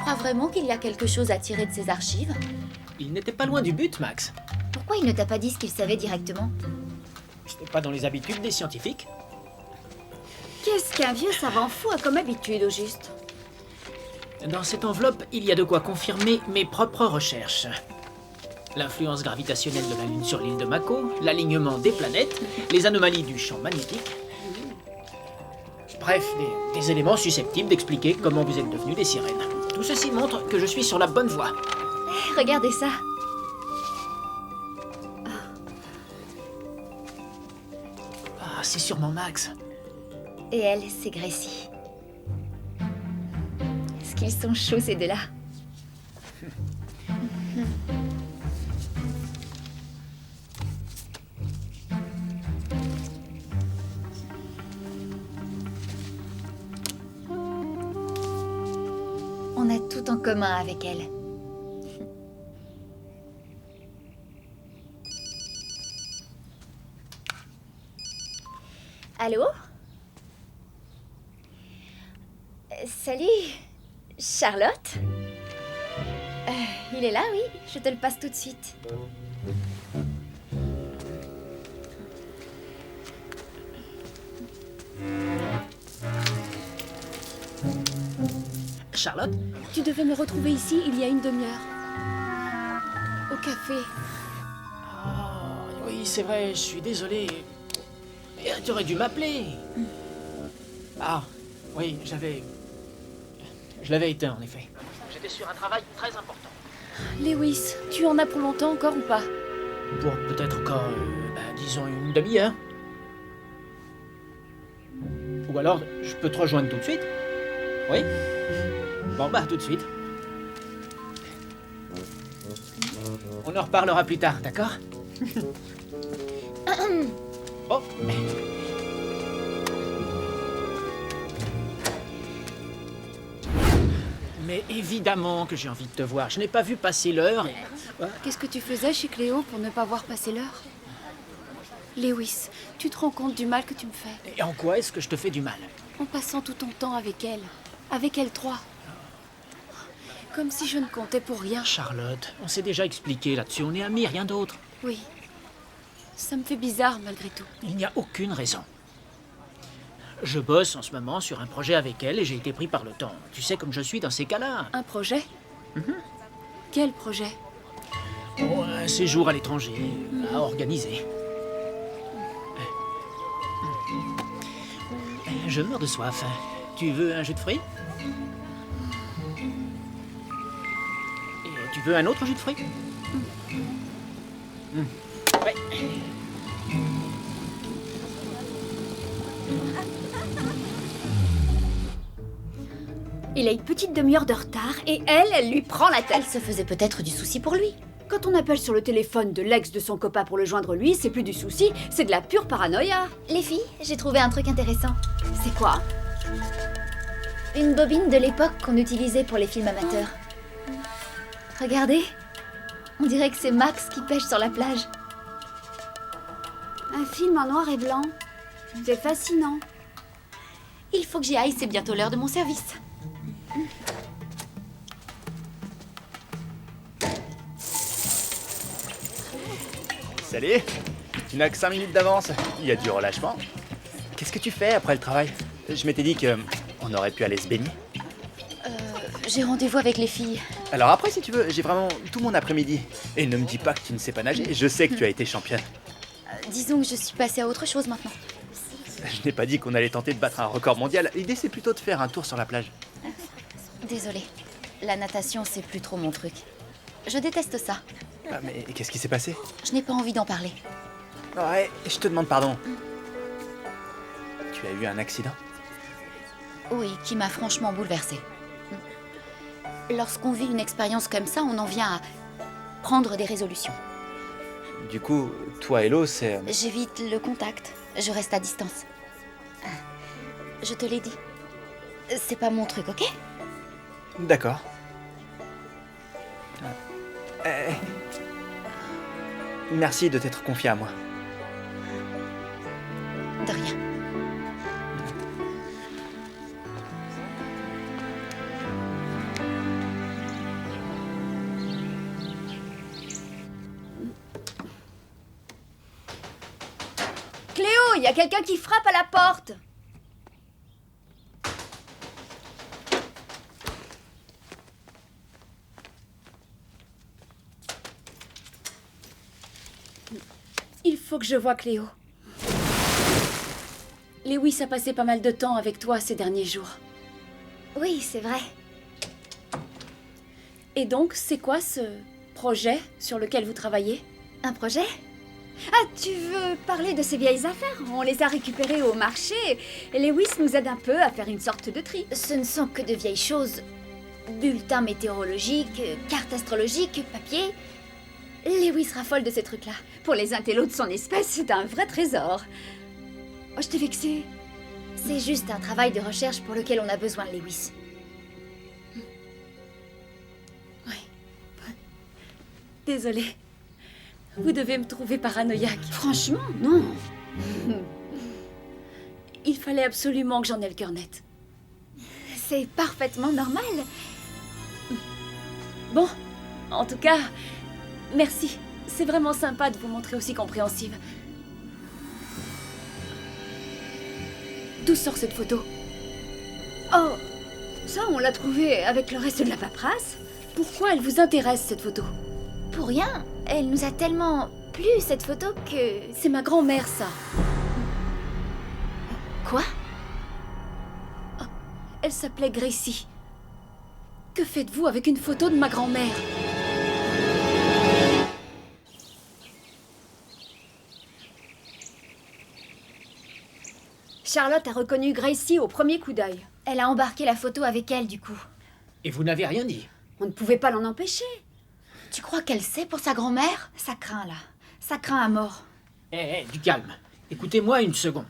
crois vraiment qu'il y a quelque chose à tirer de ces archives? Il n'était pas loin du but, Max. Pourquoi il ne t'a pas dit ce qu'il savait directement? Ce n'est pas dans les habitudes des scientifiques. Qu'est-ce qu'un vieux savant fou a comme habitude, au juste? Dans cette enveloppe, il y a de quoi confirmer mes propres recherches. L'influence gravitationnelle de la Lune sur l'île de Mako, l'alignement des planètes, les anomalies du champ magnétique. Bref, des éléments susceptibles d'expliquer comment vous êtes devenus des sirènes. Tout ceci montre que je suis sur la bonne voie. Regardez ça. Ah, c'est sûrement Max. Et elle, c'est Gracie. Est-ce qu'ils sont chauds, ces deux-là? On a tout en commun avec elle. Allô? Salut, Charlotte? Il est là, oui. Je te le passe tout de suite. Charlotte? Tu devais me retrouver ici il y a une demi-heure. Au café. Ah, oui, c'est vrai, je suis désolé. Tu aurais dû m'appeler. Ah, oui, je l'avais éteint, en effet. J'étais sur un travail très important. Lewis, tu en as pour longtemps encore ou pas? Pour peut-être encore, disons, une demi-heure. Ou alors, je peux te rejoindre tout de suite? Oui? Bon, tout de suite. On en reparlera plus tard, d'accord? Oh. Mais évidemment que j'ai envie de te voir. Je n'ai pas vu passer l'heure et... Qu'est-ce que tu faisais chez Cléo pour ne pas voir passer l'heure? Lewis, tu te rends compte du mal que tu me fais? Et en quoi est-ce que je te fais du mal? En passant tout ton temps avec elle. Avec elle trois. Comme si je ne comptais pour rien. Charlotte, on s'est déjà expliqué là-dessus. On est amis, rien d'autre. Oui. Ça me fait bizarre malgré tout. Il n'y a aucune raison. Je bosse en ce moment sur un projet avec elle et j'ai été pris par le temps. Tu sais comme je suis dans ces cas-là. Un projet? Quel projet? Oh, un séjour à l'étranger, à organiser. Je meurs de soif. Tu veux un jus de fruits? Et tu veux un autre jus de fruits? Ouais. Il a une petite demi-heure de retard et elle lui prend la tête. Elle se faisait peut-être du souci pour lui. Quand on appelle sur le téléphone de l'ex de son copain pour le joindre lui, c'est plus du souci, c'est de la pure paranoïa. Les filles, j'ai trouvé un truc intéressant. C'est quoi? Une bobine de l'époque qu'on utilisait pour les films amateurs. Regardez. On dirait que c'est Max qui pêche sur la plage. Un film en noir et blanc. C'est fascinant. Il faut que j'y aille, c'est bientôt l'heure de mon service. Salut! Tu n'as que 5 minutes d'avance. Il y a du relâchement. Qu'est-ce que tu fais après le travail? Je m'étais dit que on aurait pu aller se baigner. J'ai rendez-vous avec les filles. Alors après, si tu veux, j'ai vraiment tout mon après-midi. Et ne me dis pas que tu ne sais pas nager. Je sais que tu as été championne. Disons que je suis passée à autre chose maintenant. Je n'ai pas dit qu'on allait tenter de battre un record mondial. L'idée, c'est plutôt de faire un tour sur la plage. Désolée. La natation, c'est plus trop mon truc. Je déteste ça. Ah, mais qu'est-ce qui s'est passé? Je n'ai pas envie d'en parler. Ouais, je te demande pardon. Tu as eu un accident? Oui, qui m'a franchement bouleversée. Lorsqu'on vit une expérience comme ça, on en vient à prendre des résolutions. Du coup, toi et l'eau, c'est... J'évite le contact. Je reste à distance. Je te l'ai dit. C'est pas mon truc, ok? D'accord. Merci de t'être confié à moi. De rien. il y a quelqu'un qui frappe à la porte. Il faut que je voie Cléo. Lewis a passé pas mal de temps avec toi ces derniers jours. Oui, c'est vrai. Et donc, c'est quoi ce projet sur lequel vous travaillez? Un projet? Ah, tu veux parler de ces vieilles affaires? On les a récupérées au marché et Lewis nous aide un peu à faire une sorte de tri. Ce ne sont que de vieilles choses. Bulletins météorologiques, cartes astrologiques, papier. Lewis raffole de ces trucs-là. Pour les intellos de son espèce, c'est un vrai trésor. Oh, je t'ai vexée. C'est juste un travail de recherche pour lequel on a besoin de Lewis. Désolée. Vous devez me trouver paranoïaque. Franchement, non. Il fallait absolument que j'en ai le cœur net. C'est parfaitement normal. Bon, en tout cas, merci. C'est vraiment sympa de vous montrer aussi compréhensive. D'où sort cette photo? Oh, ça on l'a trouvée avec le reste de la paperasse. Pourquoi elle vous intéresse, cette photo? Pour rien, elle nous a tellement plu cette photo que... C'est ma grand-mère, ça. Quoi? Elle s'appelait Gracie. Que faites-vous avec une photo de ma grand-mère? Charlotte a reconnu Gracie au premier coup d'œil. Elle a embarqué la photo avec elle, du coup. Et vous n'avez rien dit? On ne pouvait pas l'en empêcher. Tu crois qu'elle sait pour sa grand-mère? Ça craint, là. Ça craint à mort. Du calme. Écoutez-moi une seconde.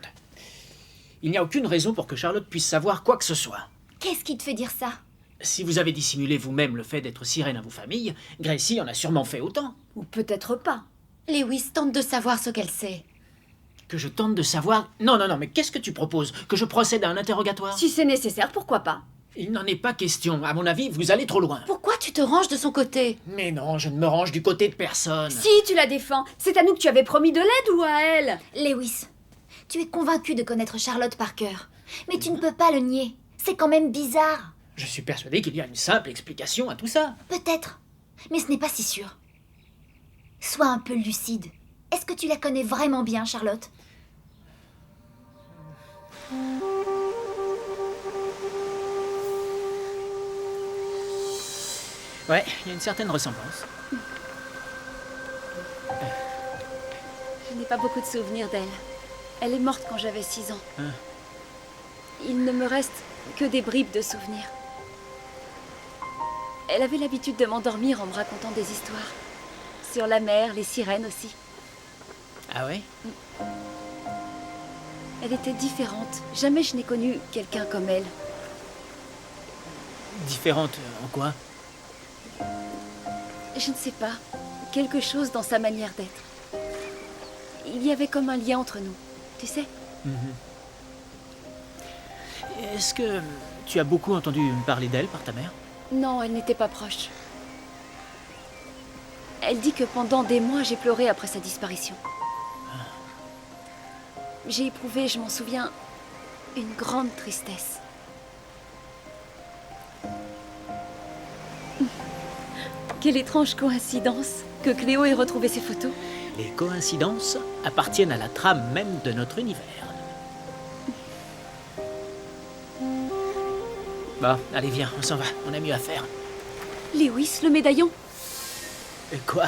Il n'y a aucune raison pour que Charlotte puisse savoir quoi que ce soit. Qu'est-ce qui te fait dire ça? Si vous avez dissimulé vous-même le fait d'être sirène à vos familles, Gracie en a sûrement fait autant. Ou peut-être pas. Lewis tente de savoir ce qu'elle sait. Que je tente de savoir... Non, mais qu'est-ce que tu proposes? Que je procède à un interrogatoire? Si c'est nécessaire, pourquoi pas? Il n'en est pas question. À mon avis, vous allez trop loin. Pourquoi tu te ranges de son côté? Mais non, je ne me range du côté de personne. Si, tu la défends. C'est à nous que tu avais promis de l'aide ou à elle? Lewis, tu es convaincu de connaître Charlotte par cœur. Mais tu ne peux pas le nier. C'est quand même bizarre. Je suis persuadé qu'il y a une simple explication à tout ça. Peut-être. Mais ce n'est pas si sûr. Sois un peu lucide. Est-ce que tu la connais vraiment bien, Charlotte? Ouais, il y a une certaine ressemblance. Je n'ai pas beaucoup de souvenirs d'elle. Elle est morte quand j'avais 6 ans. Hein. Il ne me reste que des bribes de souvenirs. Elle avait l'habitude de m'endormir en me racontant des histoires. Sur la mer, les sirènes aussi. Ah ouais? Elle était différente. Jamais je n'ai connu quelqu'un comme elle. Différente en quoi? Je ne sais pas. Quelque chose dans sa manière d'être. Il y avait comme un lien entre nous. Tu sais? Est-ce que tu as beaucoup entendu parler d'elle par ta mère? Non, elle n'était pas proche. Elle dit que pendant des mois, j'ai pleuré après sa disparition. J'ai éprouvé, je m'en souviens, une grande tristesse. Quelle étrange coïncidence que Cléo ait retrouvé ses photos. Les coïncidences appartiennent à la trame même de notre univers. Bon, allez, viens, on s'en va. On a mieux à faire. Lewis, le médaillon. Quoi?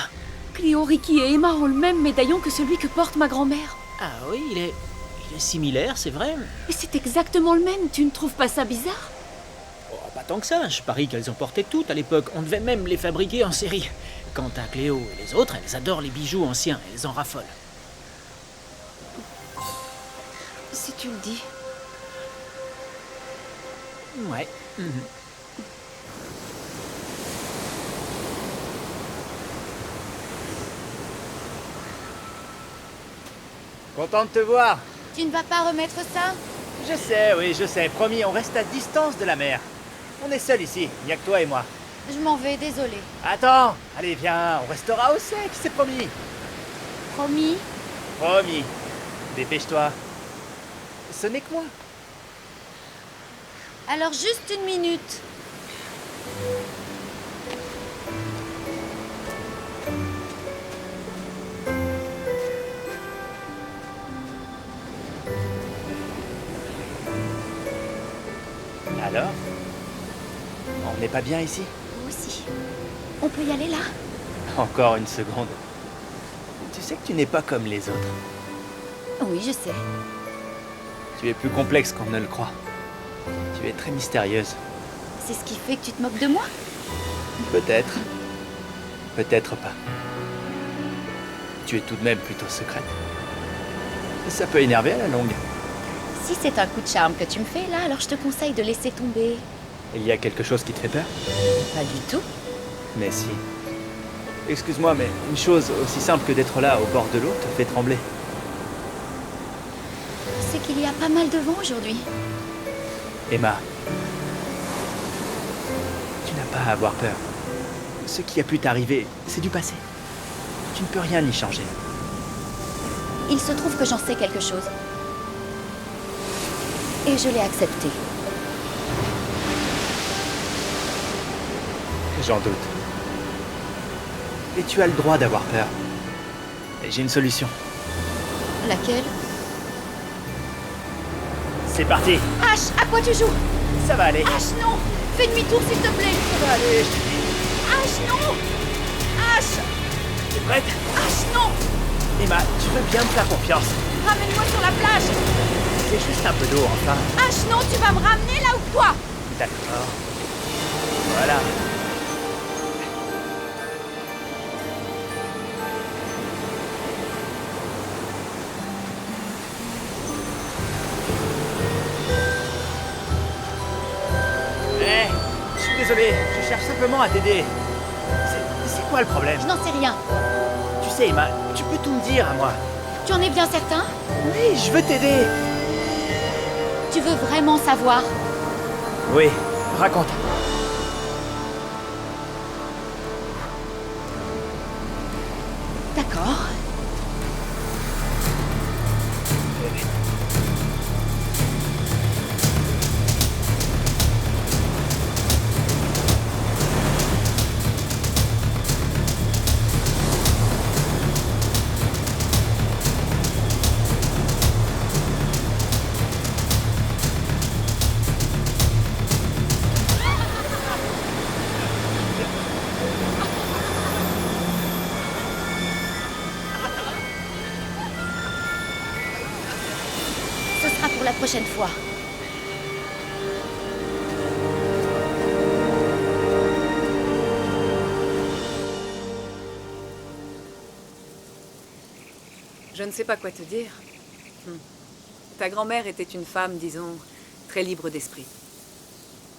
Cléo, Ricky et Emma ont le même médaillon que celui que porte ma grand-mère. Ah oui, il est similaire, c'est vrai. Mais c'est exactement le même, tu ne trouves pas ça bizarre? Oh, pas tant que ça, je parie qu'elles en portaient toutes à l'époque. On devait même les fabriquer en série. Quant à Cléo et les autres, elles adorent les bijoux anciens, elles en raffolent. Si tu le dis. Ouais. Content de te voir. Tu ne vas pas remettre ça? Je sais, oui, je sais. Promis, on reste à distance de la mer. On est seuls ici, il n'y a que toi et moi. Je m'en vais, désolée. Attends, allez, viens, on restera au sec, c'est promis. Promis? Promis. Dépêche-toi. ce n'est que moi. Alors juste une minute. Alors? On n'est pas bien ici? Moi aussi. On peut y aller là? Encore une seconde. Tu sais que tu n'es pas comme les autres. Oui, je sais. Tu es plus complexe qu'on ne le croit. Tu es très mystérieuse. C'est ce qui fait que tu te moques de moi? Peut-être. Peut-être pas. Tu es tout de même plutôt secrète. Ça peut énerver à la longue. Si c'est un coup de charme que tu me fais là, alors je te conseille de laisser tomber. Il y a quelque chose qui te fait peur? Pas du tout. Mais si. Excuse-moi, mais une chose aussi simple que d'être là au bord de l'eau te fait trembler. C'est qu'il y a pas mal de vent aujourd'hui. Emma, tu n'as pas à avoir peur. Ce qui a pu t'arriver, c'est du passé. Tu ne peux rien y changer. Il se trouve que j'en sais quelque chose. Et je l'ai accepté. J'en doute. Et tu as le droit d'avoir peur. Et j'ai une solution. Laquelle? C'est parti. Ash, à quoi tu joues? Ça va aller. Ash, non! Fais demi-tour s'il te plaît! Ça va aller, je te dis. Ash, non! Ash! Tu es prête? Ash, non! Emma, tu veux bien me faire confiance. Ramène-moi sur la plage! C'est juste un peu d'eau, enfin. Ash, non, tu vas me ramener là où toi? D'accord. Voilà. Je suis désolé, je cherche simplement à t'aider. C'est quoi le problème? Je n'en sais rien. Tu sais, Emma, tu peux tout me dire à moi. Tu en es bien certain? Oui, je veux t'aider. Tu veux vraiment savoir? Oui, raconte. D'accord. Ce sera pour la prochaine fois. Je ne sais pas quoi te dire. Ta grand-mère était une femme, disons, très libre d'esprit.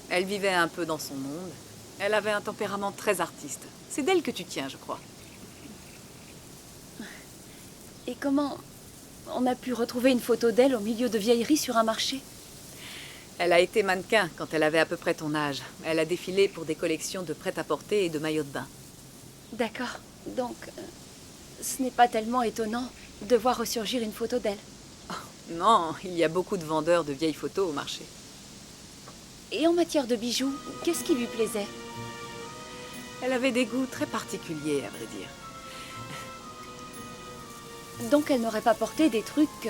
Elle vivait un peu dans son monde. Elle avait un tempérament très artiste. C'est d'elle que tu tiens, je crois. Et comment on a pu retrouver une photo d'elle au milieu de vieilleries sur un marché? Elle a été mannequin quand elle avait à peu près ton âge. Elle a défilé pour des collections de prêt-à-porter et de maillots de bain. D'accord. Donc, ce n'est pas tellement étonnant de voir ressurgir une photo d'elle. Non, il y a beaucoup de vendeurs de vieilles photos au marché. Et en matière de bijoux, qu'est-ce qui lui plaisait? Elle avait des goûts très particuliers, à vrai dire. Donc elle n'aurait pas porté des trucs que,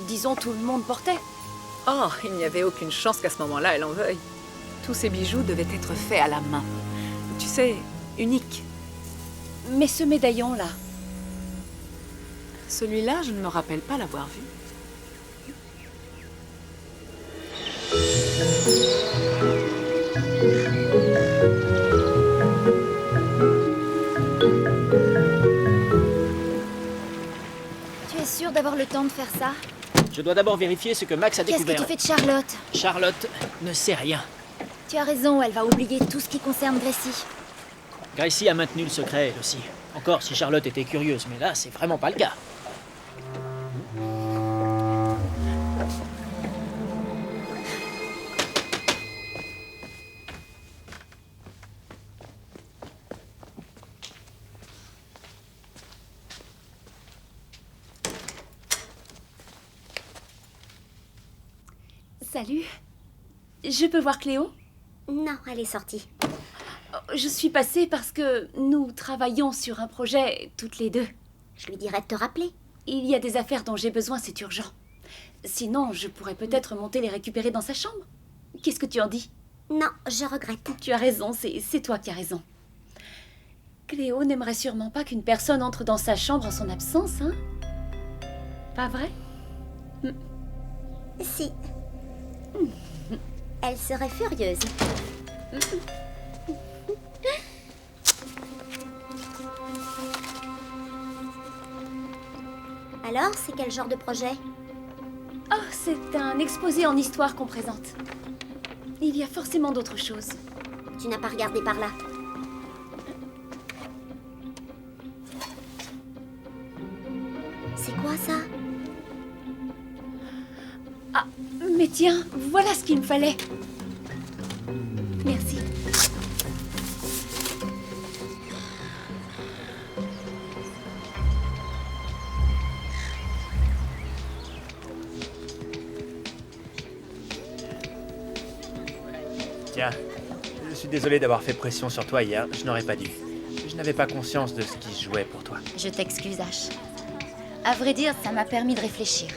disons, tout le monde portait. Oh, il n'y avait aucune chance qu'à ce moment-là, elle en veuille. Tous ces bijoux devaient être faits à la main. Tu sais, uniques. Mais ce médaillon-là, Celui-là, je ne me rappelle pas l'avoir vu. Tu es sûr d'avoir le temps de faire ça? Je dois d'abord vérifier ce que Max a Qu'est-ce que découvert. tu fais de Charlotte? Charlotte ne sait rien. Tu as raison, elle va oublier tout ce qui concerne Gracie. Gracie a maintenu le secret, elle aussi. Encore si Charlotte était curieuse, mais là, c'est vraiment pas le cas. Salut. Je peux voir Cléo? Non, elle est sortie. Je suis passée parce que nous travaillons sur un projet toutes les deux. Je lui dirai de te rappeler. Il y a des affaires dont j'ai besoin, c'est urgent. Sinon, je pourrais peut-être monter les récupérer dans sa chambre. Qu'est-ce que tu en dis? Non, je regrette. Tu as raison, c'est toi qui as raison. Cléo n'aimerait sûrement pas qu'une personne entre dans sa chambre en son absence, hein? Pas vrai? Si. Elle serait furieuse. Alors, c'est quel genre de projet? Oh, c'est un exposé en histoire qu'on présente. Il y a forcément d'autres choses. Tu n'as pas regardé par là. C'est quoi ça? Ah, mais tiens, voilà ce qu'il me fallait. Merci. Tiens, je suis désolé d'avoir fait pression sur toi hier, je n'aurais pas dû. Je n'avais pas conscience de ce qui se jouait pour toi. Je t'excuse, Ash. À vrai dire, ça m'a permis de réfléchir.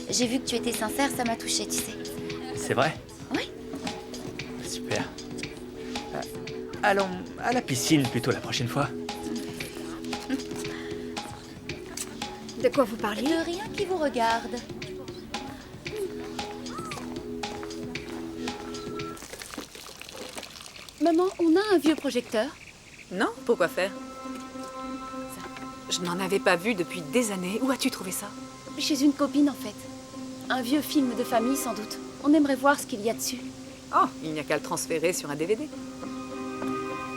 J'ai vu que tu étais sincère, ça m'a touchée, tu sais. C'est vrai? Oui. Super. Allons à la piscine plutôt la prochaine fois. De quoi vous parliez? De rien qui vous regarde. Maman, on a un vieux projecteur. Non, pourquoi faire? Je n'en avais pas vu depuis des années. Où as-tu trouvé ça? Chez une copine, en fait. Un vieux film de famille, sans doute. On aimerait voir ce qu'il y a dessus. Oh, il n'y a qu'à le transférer sur un DVD.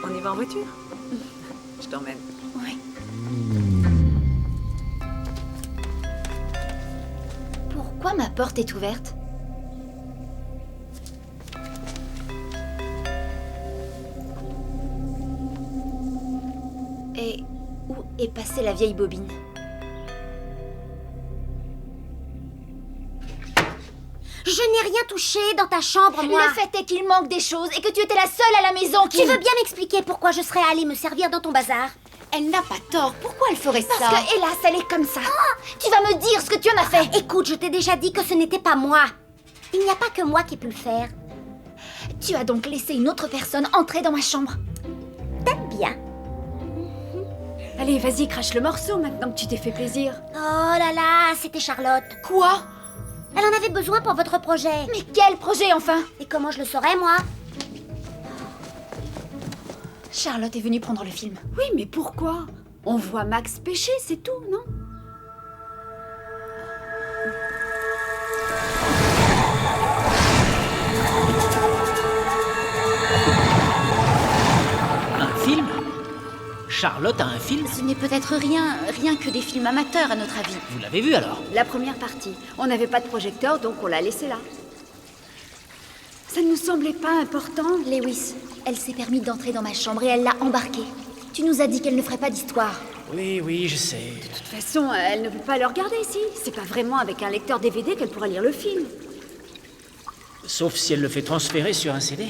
On y va en voiture? Je t'emmène. Oui. Pourquoi ma porte est ouverte? Et où est passée la vieille bobine? Je n'ai rien touché dans ta chambre, moi. Le fait est qu'il manque des choses et que tu étais la seule à la maison qui... Tu veux bien m'expliquer pourquoi je serais allée me servir dans ton bazar? Elle n'a pas tort. Pourquoi elle ferait ça? Parce que, hélas, elle est comme ça. Tu vas me dire ce que tu en as fait. Écoute, je t'ai déjà dit que ce n'était pas moi. Il n'y a pas que moi qui ai pu le faire. Tu as donc laissé une autre personne entrer dans ma chambre. T'aimes bien. Allez, vas-y, crache le morceau maintenant que tu t'es fait plaisir. Oh là là, c'était Charlotte. Quoi? Elle en avait besoin pour votre projet. Mais quel projet, enfin? Et comment je le saurais, moi? Charlotte est venue prendre le film. Oui, mais pourquoi? On voit Max pêcher, c'est tout, non? Un film? Charlotte a un film? Ce n'est peut-être rien que des films amateurs à notre avis. Vous l'avez vu alors? La première partie. On n'avait pas de projecteur, donc on l'a laissé là. Ça ne nous semblait pas important. Lewis, elle s'est permis d'entrer dans ma chambre et elle l'a embarquée. Tu nous as dit qu'elle ne ferait pas d'histoire. Oui, je sais. De toute façon, elle ne peut pas le regarder ici. C'est pas vraiment avec un lecteur DVD qu'elle pourra lire le film. Sauf si elle le fait transférer sur un CD.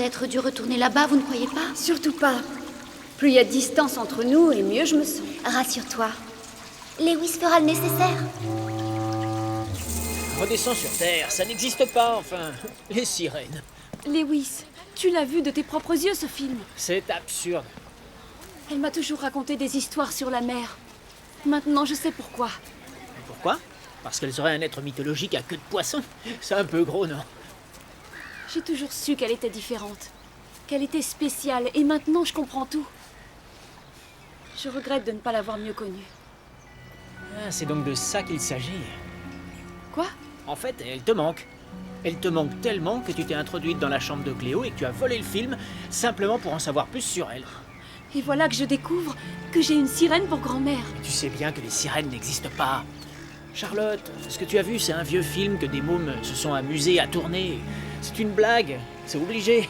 être dû retourner là-bas, vous ne croyez pas? Surtout pas. Plus il y a de distance entre nous, et mieux je me sens. Rassure-toi. Lewis fera le nécessaire. Redescends sur Terre, ça n'existe pas, enfin. Les sirènes. Lewis, tu l'as vu de tes propres yeux, ce film. C'est absurde. Elle m'a toujours raconté des histoires sur la mer. Maintenant, je sais pourquoi. Pourquoi? Parce qu'elle serait un être mythologique à queue de poisson. C'est un peu gros, non? J'ai toujours su qu'elle était différente. Qu'elle était spéciale, et maintenant je comprends tout. Je regrette de ne pas l'avoir mieux connue. Ah, c'est donc de ça qu'il s'agit. Quoi? En fait, elle te manque. Elle te manque tellement que tu t'es introduite dans la chambre de Cléo et que tu as volé le film simplement pour en savoir plus sur elle. Et voilà que je découvre que j'ai une sirène pour grand-mère. Mais tu sais bien que les sirènes n'existent pas. Charlotte, ce que tu as vu, c'est un vieux film que des mômes se sont amusés à tourner. C'est une blague, c'est obligé.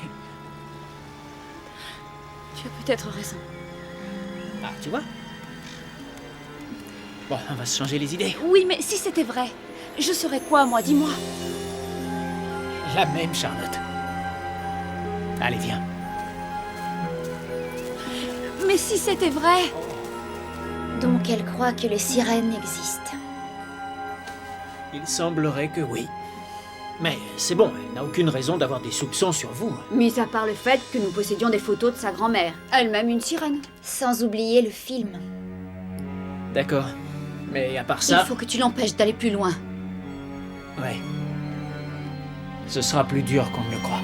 Tu as peut-être raison. Ah, tu vois? Bon, on va se changer les idées. Oui, mais si c'était vrai, je serais quoi, moi, dis-moi? La même, Charlotte. Allez, viens. Mais si c'était vrai? Donc elle croit que les sirènes existent. Il semblerait que oui. Mais c'est bon, elle n'a aucune raison d'avoir des soupçons sur vous. Mis à part le fait que nous possédions des photos de sa grand-mère, elle-même une sirène. Sans oublier le film. D'accord. Mais à part ça... Il faut que tu l'empêches d'aller plus loin. Ouais. Ce sera plus dur qu'on ne le croit.